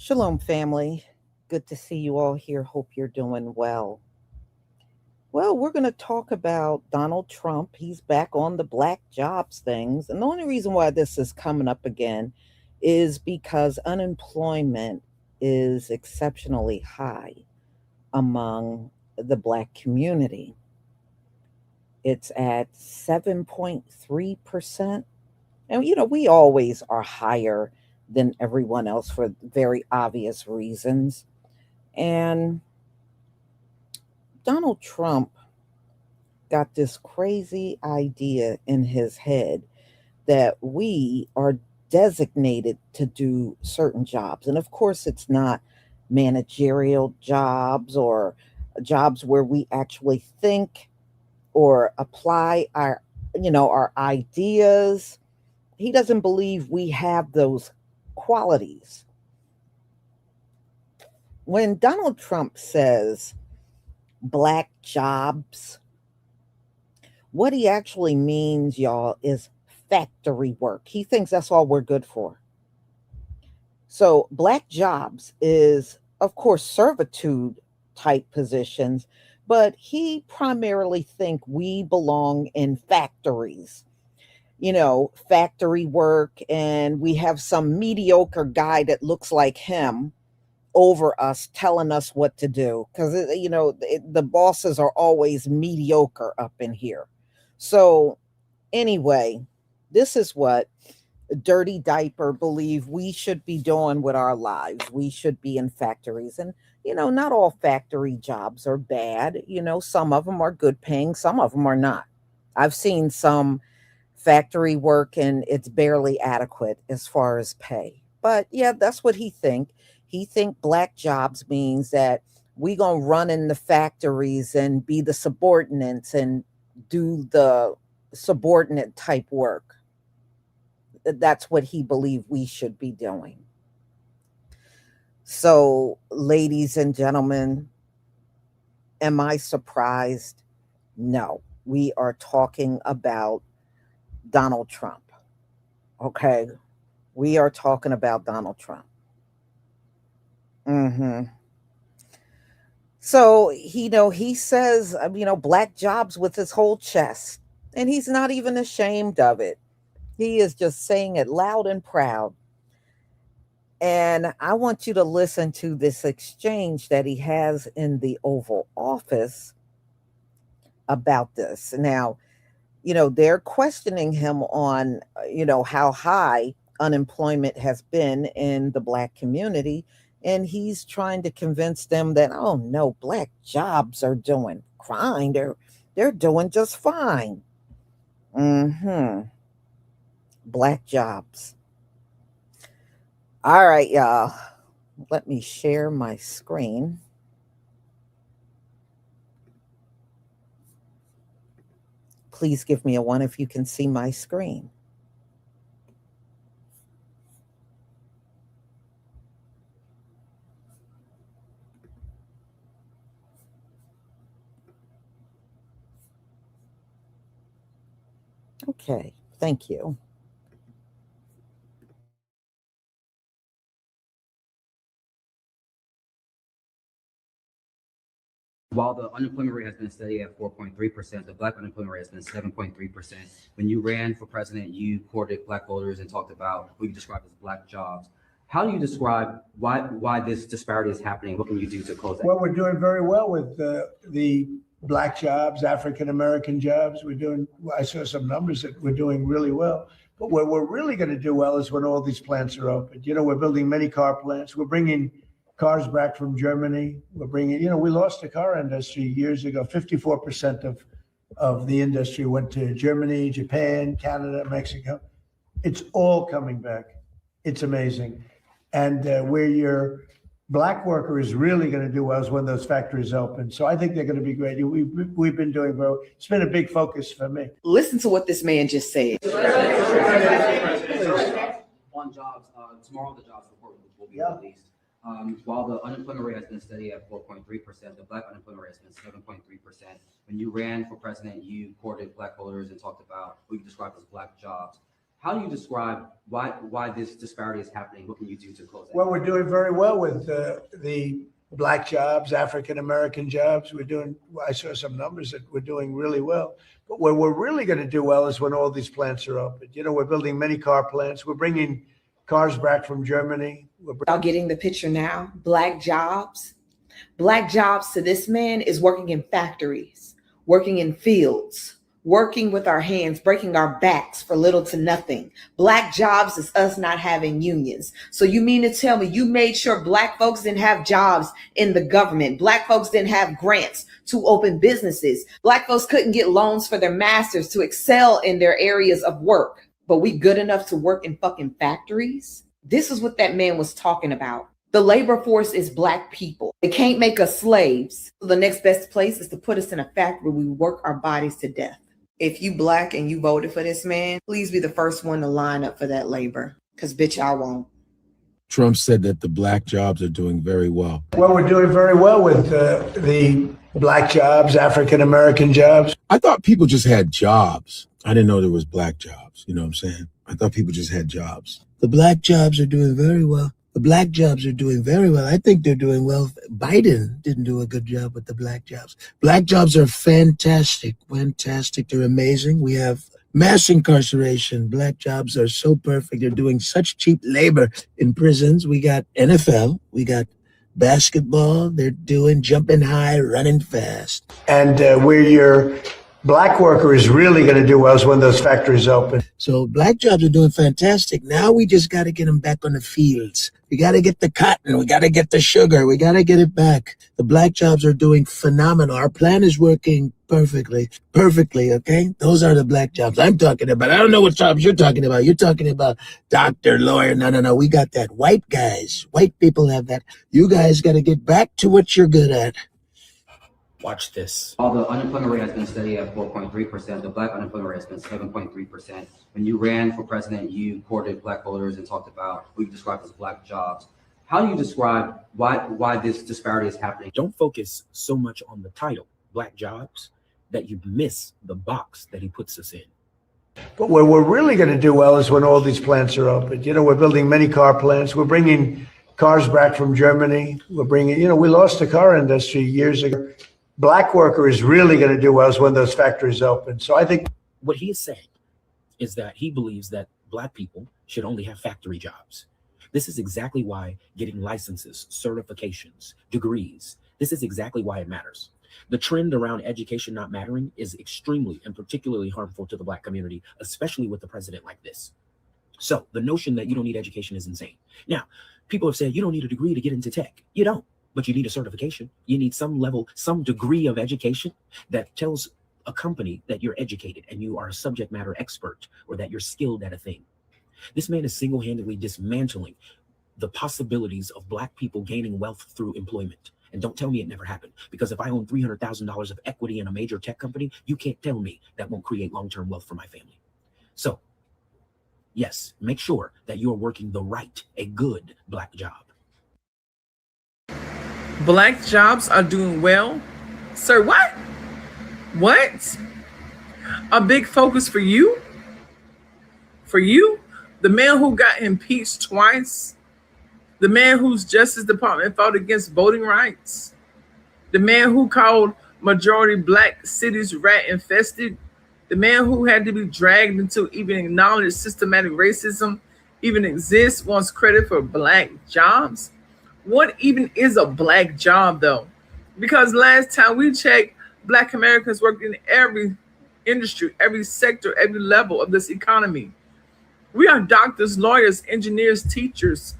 Shalom, family. Good to see you all here. Hope you're doing well. Well, we're going to talk about Donald Trump. He's back on the black jobs things. And the only reason why this is coming up again is because unemployment is exceptionally high among the black community. It's at 7.3%. And, we always are higher than everyone else for very obvious reasons. And Donald Trump got this crazy idea in his head that we are designated to do certain jobs. And of course, it's not managerial jobs or jobs where we actually think or apply our ideas. He doesn't believe we have those qualities. When Donald Trump says black jobs, what he actually means, y'all, is factory work. He thinks that's all we're good for. So, black jobs is, of course, servitude type positions, but he primarily think we belong in factories. Factory work, and we have some mediocre guy that looks like him over us telling us what to do because the bosses are always mediocre up in here. So anyway, this is what Dirty Diaper believe we should be doing with our lives. We should be in factories. And not all factory jobs are bad. Some of them are good paying, some of them are not. I've seen some factory work and it's barely adequate as far as pay. But yeah, that's what he think black jobs means that we gonna run in the factories and be the subordinates and do the subordinate type work. That's what he believed we should be doing. So, ladies and gentlemen, am I surprised? No. We are talking about Donald Trump. Okay. We are talking about Donald Trump. hmm So, he says, black jobs with his whole chest, and he's not even ashamed of it. He is just saying it loud and proud. And I want you to listen to this exchange that he has in the Oval Office about this. Now, they're questioning him on, how high unemployment has been in the black community. And he's trying to convince them that, oh no, black jobs are doing fine. They're doing just fine. hmm Black jobs. All right, y'all. Let me share my screen. Please give me a one if you can see my screen. Okay, thank you. While the unemployment rate has been steady at 4.3%, the black unemployment rate has been 7.3%. When you ran for president, you courted black voters and talked about what you described as black jobs. How do you describe why this disparity is happening? What can you do to close that? Well, we're doing very well with the black jobs, African American jobs. I saw some numbers that we're doing really well. But where we're really going to do well is when all these plants are open. We're building many car plants. We're bringing cars back from Germany. We lost the car industry years ago. 54% of the industry went to Germany, Japan, Canada, Mexico. It's all coming back. It's amazing. And where your black worker is really going to do well is when those factories open. So I think they're going to be great. We've been doing well. It's been a big focus for me. Listen to what this man just said. On jobs, tomorrow the jobs report will be released. While the unemployment rate has been steady at 4.3%, the black unemployment rate has been 7.3%. When you ran for president, you courted black voters and talked about what you described as black jobs. How do you describe why this disparity is happening? What can you do to close that? Well, we're doing very well with the black jobs, African American jobs. I saw some numbers that we're doing really well. But where we're really going to do well is when all these plants are open. You know, we're building many car plants. We're bringing cars back from Germany. Y'all getting the picture now? Black jobs. Black jobs to this man is working in factories, working in fields, working with our hands, breaking our backs for little to nothing. Black jobs is us not having unions. So you mean to tell me you made sure black folks didn't have jobs in the government? Black folks didn't have grants to open businesses. Black folks couldn't get loans for their masters to excel in their areas of work. But we good enough to work in fucking factories? This is what that man was talking about. The labor force is black people. They can't make us slaves. So the next best place is to put us in a factory where we work our bodies to death. If you black and you voted for this man, please be the first one to line up for that labor. Because bitch, I won't. Trump said that the black jobs are doing very well. Well, we're doing very well with the black jobs, African American jobs. I thought people just had jobs. I didn't know there was black jobs. You know what I'm saying? I thought people just had jobs. The black jobs are doing very well. The black jobs are doing very well. I think they're doing well. Biden didn't do a good job with the black jobs. Black jobs are fantastic. Fantastic. They're amazing. We have mass incarceration. Black jobs are so perfect. They're doing such cheap labor in prisons. We got NFL. We got basketball. They're doing jumping high, running fast. And where your black worker is really going to do well is when those factories open. So black jobs are doing fantastic. Now we just got to get them back on the fields. We got to get the cotton. We got to get the sugar. We got to get it back. The black jobs are doing phenomenal. Our plan is working perfectly. Perfectly, okay? Those are the black jobs I'm talking about. I don't know what jobs you're talking about. You're talking about doctor, lawyer. No. We got that. White guys. White people have that. You guys got to get back to what you're good at. Watch this. While the unemployment rate has been steady at 4.3%, the black unemployment rate has been 7.3%. When you ran for president, you courted black voters and talked about what you described as black jobs. How do you describe why this disparity is happening? Don't focus so much on the title, black jobs, that you miss the box that he puts us in. But where we're really going to do well is when all these plants are open. You know, we're building many car plants. We're bringing cars back from Germany. We lost the car industry years ago. Black worker is really going to do well is when those factories open. So I think what he is saying is that he believes that black people should only have factory jobs. This is exactly why getting licenses, certifications, degrees, this is exactly why it matters. The trend around education not mattering is extremely and particularly harmful to the black community, especially with a president like this. So the notion that you don't need education is insane. Now, people have said you don't need a degree to get into tech. You don't. But you need a certification. You need some level, some degree of education that tells a company that you're educated and you are a subject matter expert or that you're skilled at a thing. This man is single-handedly dismantling the possibilities of black people gaining wealth through employment. And don't tell me it never happened, because if I own $300,000 of equity in a major tech company, you can't tell me that won't create long-term wealth for my family. So, yes, make sure that you are working a good black job. Black jobs are doing well. Sir, what? What? A big focus for you? For you? The man who got impeached twice? The man whose Justice Department fought against voting rights? The man who called majority black cities rat infested? The man who had to be dragged into even acknowledge systematic racism even exists wants credit for black jobs? What even is a black job, though? Because last time we checked, black Americans worked in every industry, every sector, every level of this economy. We are doctors, lawyers, engineers, teachers,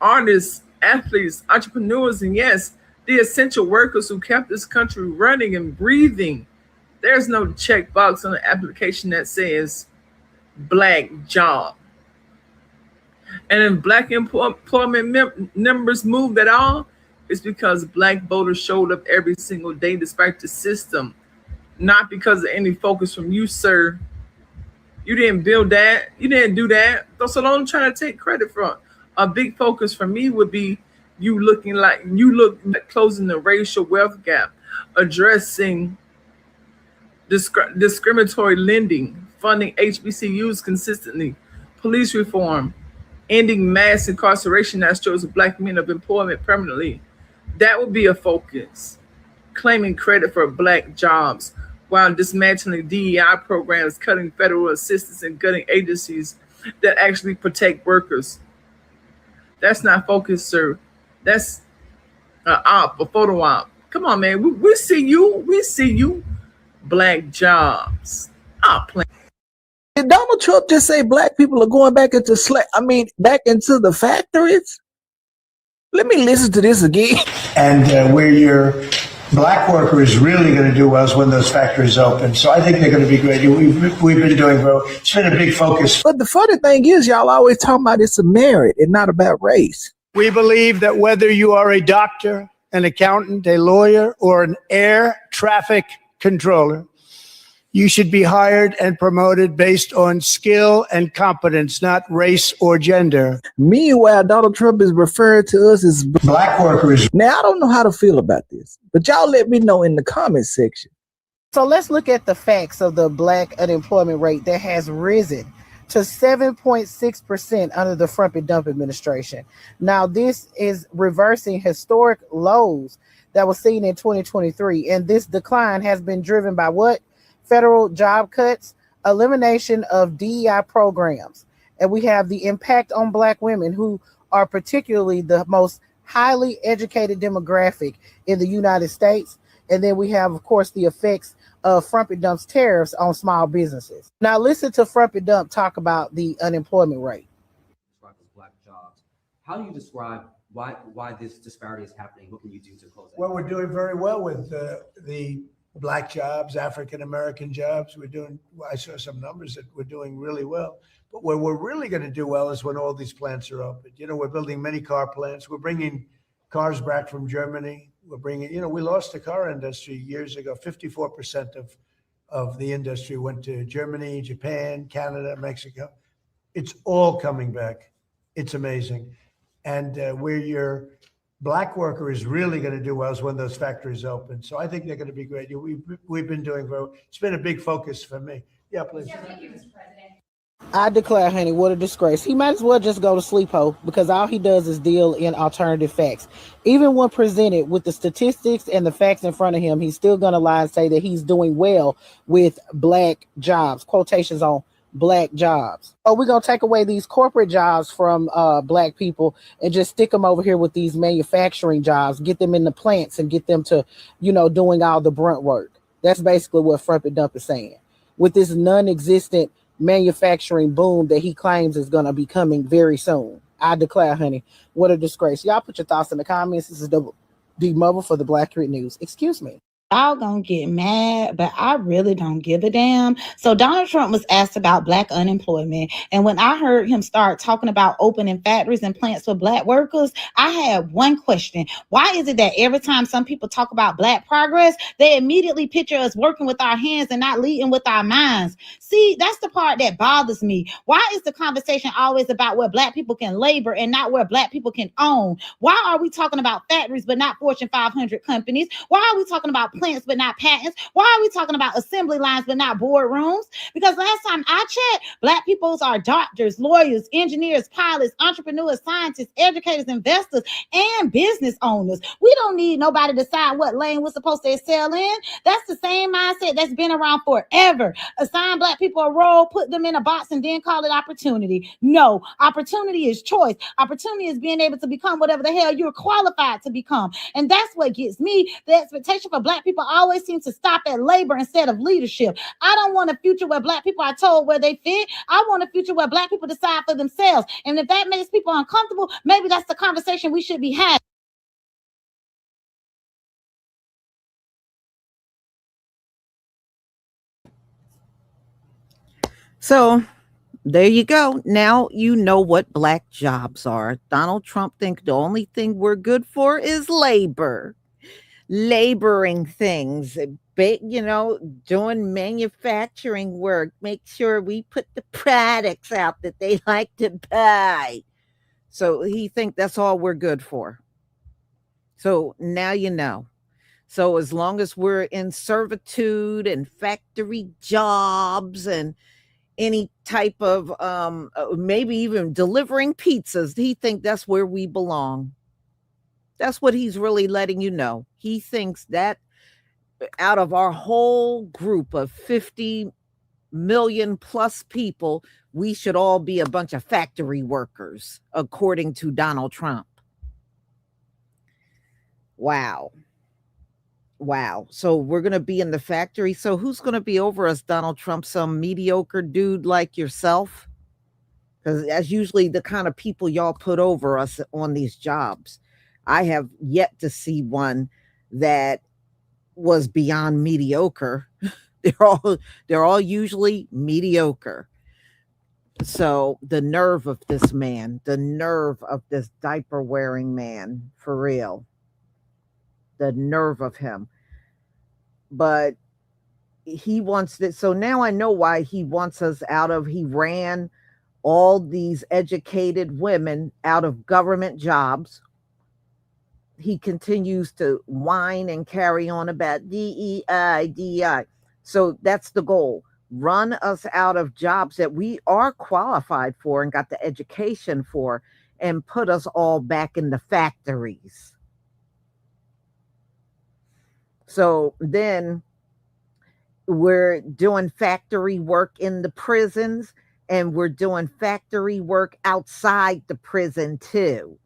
artists, athletes, entrepreneurs, and yes, the essential workers who kept this country running and breathing. There's no checkbox on the application that says black job. And if black employment numbers moved at all, it's because black voters showed up every single day despite the system, not because of any focus from you, sir. You didn't build that. You didn't do that. So don't try to take credit for it. A big focus for me would be you look like closing the racial wealth gap, addressing discriminatory lending, funding HBCUs consistently, police reform, ending mass incarceration that strips black men of employment permanently. That would be a focus. Claiming credit for black jobs while dismantling DEI programs, cutting federal assistance, and gutting agencies that actually protect workers. That's not focus, sir. That's a photo op. Come on, man. We see you. We see you. Black jobs. Plan. Did Donald Trump just say black people are going back into back into the factories? Let me listen to this again. And where your black worker is really going to do well is when those factories open. So I think they're going to be great. We've been doing well. It's been a big focus. But the funny thing is, y'all always talking about it's a merit and not about race. We believe that whether you are a doctor, an accountant, a lawyer, or an air traffic controller, you should be hired and promoted based on skill and competence, not race or gender. Meanwhile, Donald Trump is referred to us as black workers. Now, I don't know how to feel about this, but y'all let me know in the comment section. So let's look at the facts of the black unemployment rate that has risen to 7.6% under the Trump and Dump administration. Now, this is reversing historic lows that was seen in 2023. And this decline has been driven by what? Federal job cuts, elimination of DEI programs. And we have the impact on black women, who are particularly the most highly educated demographic in the United States. And then we have, of course, the effects of Trump and Dump's tariffs on small businesses. Now listen to Trump and Dump talk about the unemployment rate. Black jobs. How do you describe why this disparity is happening? What can you do to close that? Well, we're doing very well with the black jobs, African American jobs. I saw some numbers that we're doing really well. But where we're really going to do well is when all these plants are open. We're building many car plants. We're bringing cars back from Germany. We're bringing, we lost the car industry years ago. 54% of the industry went to Germany, Japan, Canada, Mexico. It's all coming back. It's amazing. And where your black worker is really going to do well is when those factories open. So I think they're going to be great. We've been doing well. It's been a big focus for me. Yeah, please. Yeah, thank you, Mr. President. I declare, honey, what a disgrace. He might as well just go to sleep, ho, because all he does is deal in alternative facts. Even when presented with the statistics and the facts in front of him, he's still going to lie and say that he's doing well with black jobs, quotations on black jobs. Oh, we're going to take away these corporate jobs from black people and just stick them over here with these manufacturing jobs, get them in the plants and get them to, doing all the brunt work. That's basically what Trump and Dump is saying. With this non-existent manufacturing boom that he claims is going to be coming very soon. I declare, honey, what a disgrace. Y'all put your thoughts in the comments. This is the Mother for the Black Grit News. Excuse me. Y'all gonna get mad, but I really don't give a damn. So Donald Trump was asked about black unemployment. And when I heard him start talking about opening factories and plants for black workers, I had one question. Why is it that every time some people talk about black progress, they immediately picture us working with our hands and not leading with our minds? See, that's the part that bothers me. Why is the conversation always about where black people can labor and not where black people can own? Why are we talking about factories but not Fortune 500 companies? Why are we talking about plants but not patents? Why are we talking about assembly lines but not boardrooms? Because last time I checked, black peoples are doctors, lawyers, engineers, pilots, entrepreneurs, scientists, educators, investors, and business owners. We don't need nobody to decide what lane we're supposed to excel in. That's the same mindset that's been around forever. Assign black people a role, put them in a box, and then call it opportunity. No, opportunity is choice. Opportunity is being able to become whatever the hell you're qualified to become. And that's what gets me. The expectation for black people always seems to stop at labor instead of leadership. I don't want a future where black people are told where they fit. I want a future where black people decide for themselves. And if that makes people uncomfortable, maybe that's the conversation we should be having. So there you go. Now you know what black jobs are. Donald Trump thinks the only thing we're good for is labor. Laboring things, doing manufacturing work, make sure we put the products out that they like to buy. So he thinks that's all we're good for. So now you know. So as long as we're in servitude and factory jobs and any type of maybe even delivering pizzas. He think that's where we belong. That's what he's really letting you know. He thinks that out of our whole group of 50 million plus people, we should all be a bunch of factory workers, according to Donald Trump. Wow. Wow. So we're going to be in the factory. So who's going to be over us, Donald Trump? Some mediocre dude like yourself? Because that's usually the kind of people y'all put over us on these jobs. I have yet to see one that was beyond mediocre. they're all usually mediocre. So the nerve of this man, the nerve of this diaper wearing man, for real. The nerve of him. But he wants that. So now I know why he wants us out of, he ran all these educated women out of government jobs. He continues to whine and carry on about DEI, DEI. So that's the goal. Run us out of jobs that we are qualified for and got the education for, and put us all back in the factories. So then we're doing factory work in the prisons, and we're doing factory work outside the prison too.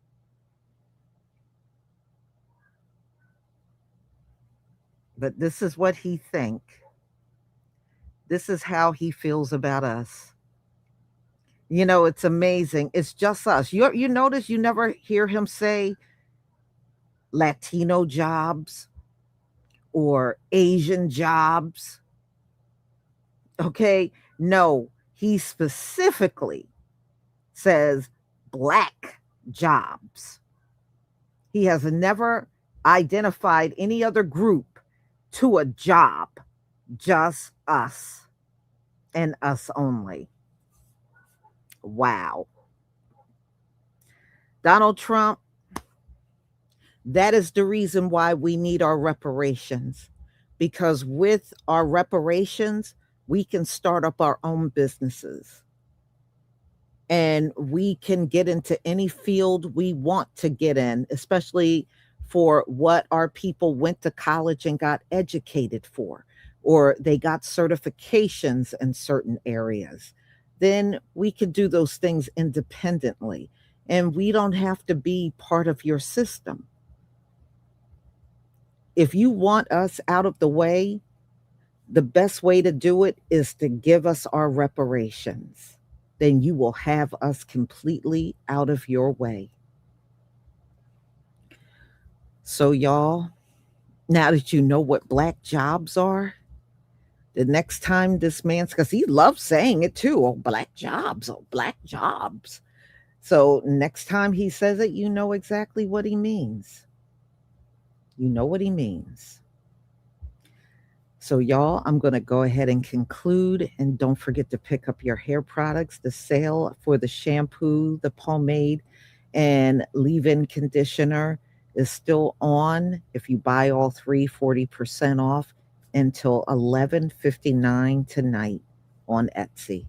But this is what he thinks. This is how he feels about us. You know, it's amazing. It's just us. You notice you never hear him say Latino jobs or Asian jobs. Okay? No, he specifically says Black jobs. He has never identified any other group to a job, just us and us only. Wow. Donald Trump, that is the reason why we need our reparations, because with our reparations, we can start up our own businesses and we can get into any field we want to get in, especially for what our people went to college and got educated for, or they got certifications in certain areas. Then we could do those things independently, and we don't have to be part of your system. If you want us out of the way, the best way to do it is to give us our reparations. Then you will have us completely out of your way. So, y'all, now that you know what Black jobs are, the next time this man's, because he loves saying it too, oh, Black jobs, oh, Black jobs. So, next time he says it, you know exactly what he means. You know what he means. So, y'all, I'm going to go ahead and conclude. And don't forget to pick up your hair products. The sale for the shampoo, the pomade, and leave-in conditioner is still on. If you buy all three, 40% off until 11:59 tonight on Etsy.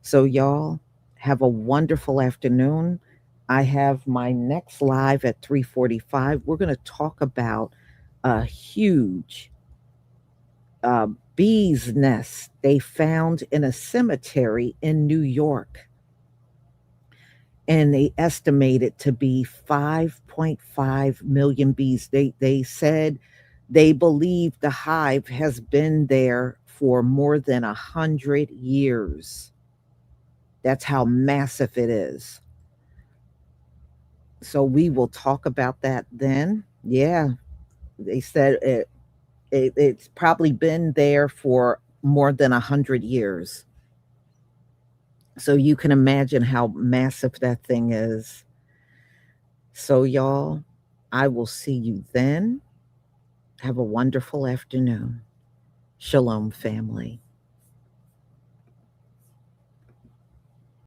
So, y'all, have a wonderful afternoon. I have my next live at 3:45. We're going to talk about a huge bee's nest they found in a cemetery in New York. And they estimate it to be 5.5 million bees. They said they believe the hive has been there for more than 100 years. That's how massive it is. So we will talk about that then. Yeah, they said it's probably been there for more than 100 years. So you can imagine how massive that thing is. So, y'all, I will see you then. Have a wonderful afternoon. Shalom, family.